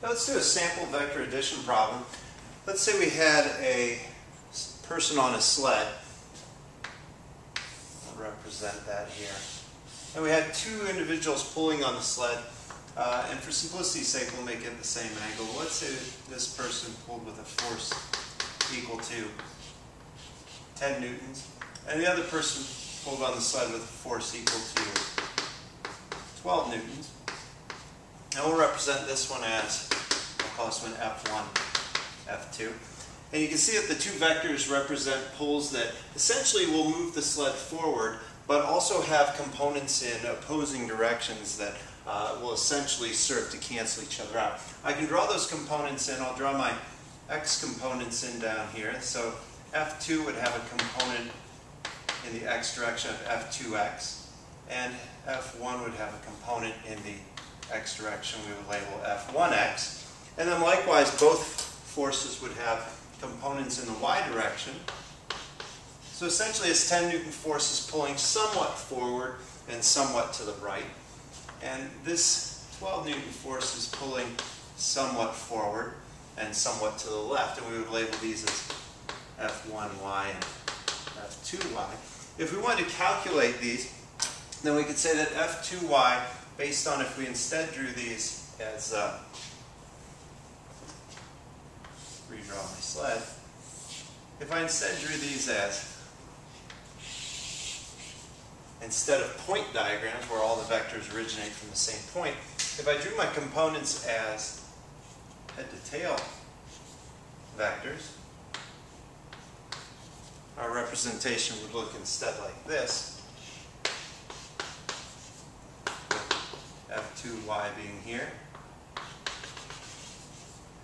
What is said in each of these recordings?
Now let's do a sample vector addition problem. Let's say we had a person on a sled. I'll represent that here. And we had two individuals pulling on the sled. And for simplicity's sake, we'll make it the same angle. Let's say this person pulled with a force equal to 10 newtons. And the other person pulled on the sled with a force equal to 12 newtons. And we'll represent this one as, we'll call this one F1, F2. And you can see that the two vectors represent pulls that essentially will move the sled forward, but also have components in opposing directions that will essentially serve to cancel each other out. I can draw those components in. I'll draw my x components in down here. So F2 would have a component in the x direction of F2x, and F1 would have a component in the x direction we would label F1x. And then likewise, both forces would have components in the y direction. So essentially it's 10 Newton forces pulling somewhat forward and somewhat to the right. And this 12 Newton force is pulling somewhat forward and somewhat to the left. And we would label these as F1y and F2y. If we wanted to calculate these, then we could say that F2y, based on if we instead drew these as, redraw my sled, if I instead drew these as, instead of point diagrams where all the vectors originate from the same point, if I drew my components as head to tail vectors, our representation would look instead like this, with F2y being here,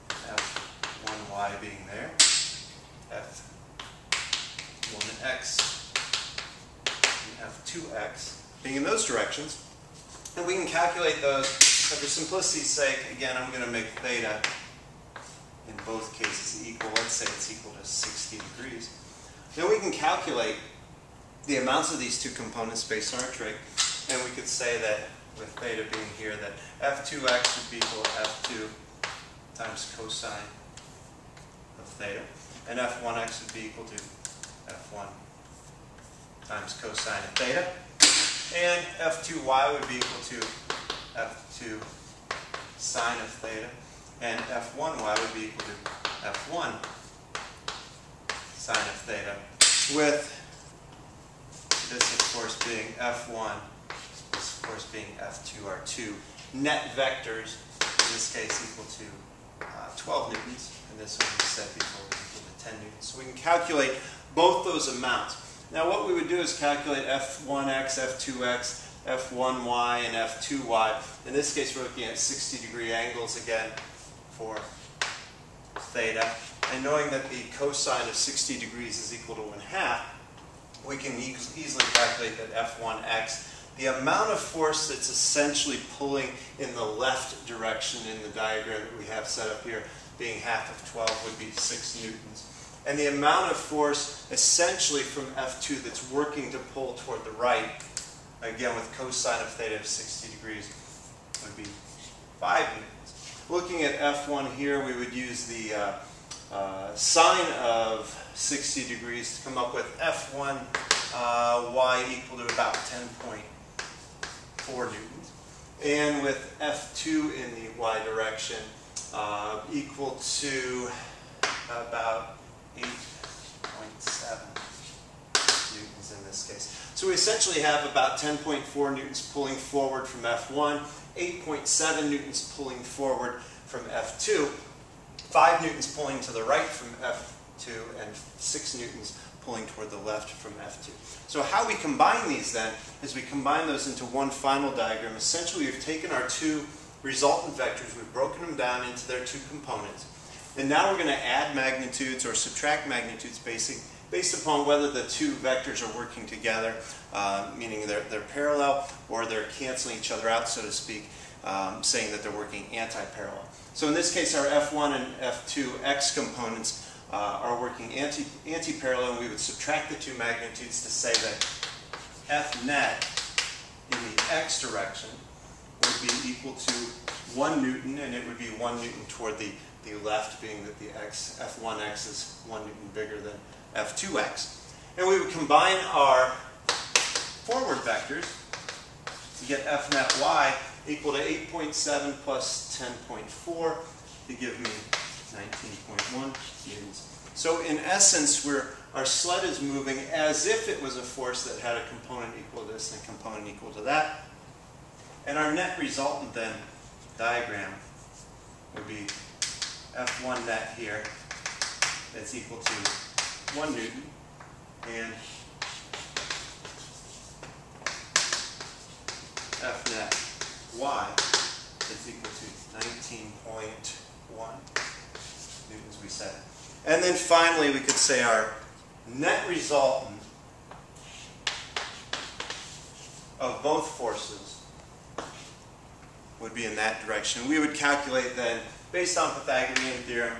F1y being there, F1x and F2x being in those directions. And we can calculate those, but for simplicity's sake, again, I'm going to make theta in both cases equal. Let's say it's equal to 60 degrees. Then we can calculate the amounts of these two components based on our trig, and we could say that with theta being here, that F2x would be equal to F2 times cosine of theta, and F1x would be equal to F1 times cosine of theta, and F2y would be equal to F2 sine of theta, and F1y would be equal to F1 sine of theta, with this of course being F1, this of course being F2 are two net vectors, in this case equal to 12 newtons, and this one we said before was equal to 10 newtons. So we can calculate both those amounts. Now what we would do is calculate F1x, F2x, F1y, and F2y. In this case we're looking at 60-degree angles again for theta. And knowing that the cosine of 60 degrees is equal to 1/2, we can easily calculate that F1x, the amount of force that's essentially pulling in the left direction in the diagram that we have set up here, being half of 12, would be 6 newtons. And the amount of force essentially from F2 that's working to pull toward the right, again with cosine of theta of 60 degrees, would be 5 newtons. Looking at F1 here, we would use the sine of 60 degrees to come up with F1 y equal to about 10.4 newtons. And with F2 in the y direction equal to about 8.7 newtons in this case. So we essentially have about 10.4 newtons pulling forward from F1, 8.7 newtons pulling forward from F2, 5 newtons pulling to the right from F2, and 6 newtons pulling toward the left from F2. So how we combine these then is we combine those into one final diagram. Essentially we've taken our two resultant vectors, we've broken them down into their two components, and now we're going to add magnitudes or subtract magnitudes based upon whether the two vectors are working together, meaning they're parallel, or they're canceling each other out, so to speak, saying that they're working anti-parallel. So in this case, our F1 and F2 x components are working anti-parallel, and we would subtract the two magnitudes to say that F net in the x direction would be equal to 1 Newton, and it would be 1 Newton toward the left, being that the F1x is 1 Newton bigger than F2x. And we would combine our forward vectors to get F net y equal to 8.7 plus 10.4 to give me 19.1 newtons. So in essence, our sled is moving as if it was a force that had a component equal to this and a component equal to that. And our net resultant then diagram would be F1 net here, that's equal to 1 Newton, and F net y is equal to 19.1 newtons, we said. And then finally, we could say our net resultant of both forces would be in that direction. We would calculate then, based on Pythagorean theorem,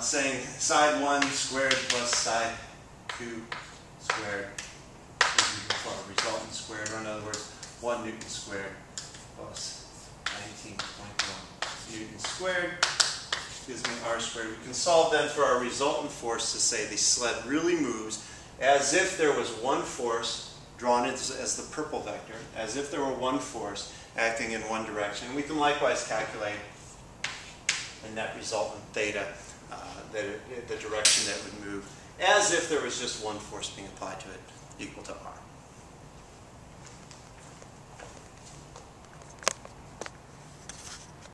saying side 1 squared plus side 2 squared is equal to our resultant squared, or in other words, 1 Newton squared plus 19.1 Newton squared gives me r squared. We can solve then for our resultant force to say the sled really moves as if there was one force drawn as the purple vector, as if there were one force acting in one direction. We can likewise calculate the net resultant theta, the direction that would move, as if there was just one force being applied to it equal to r.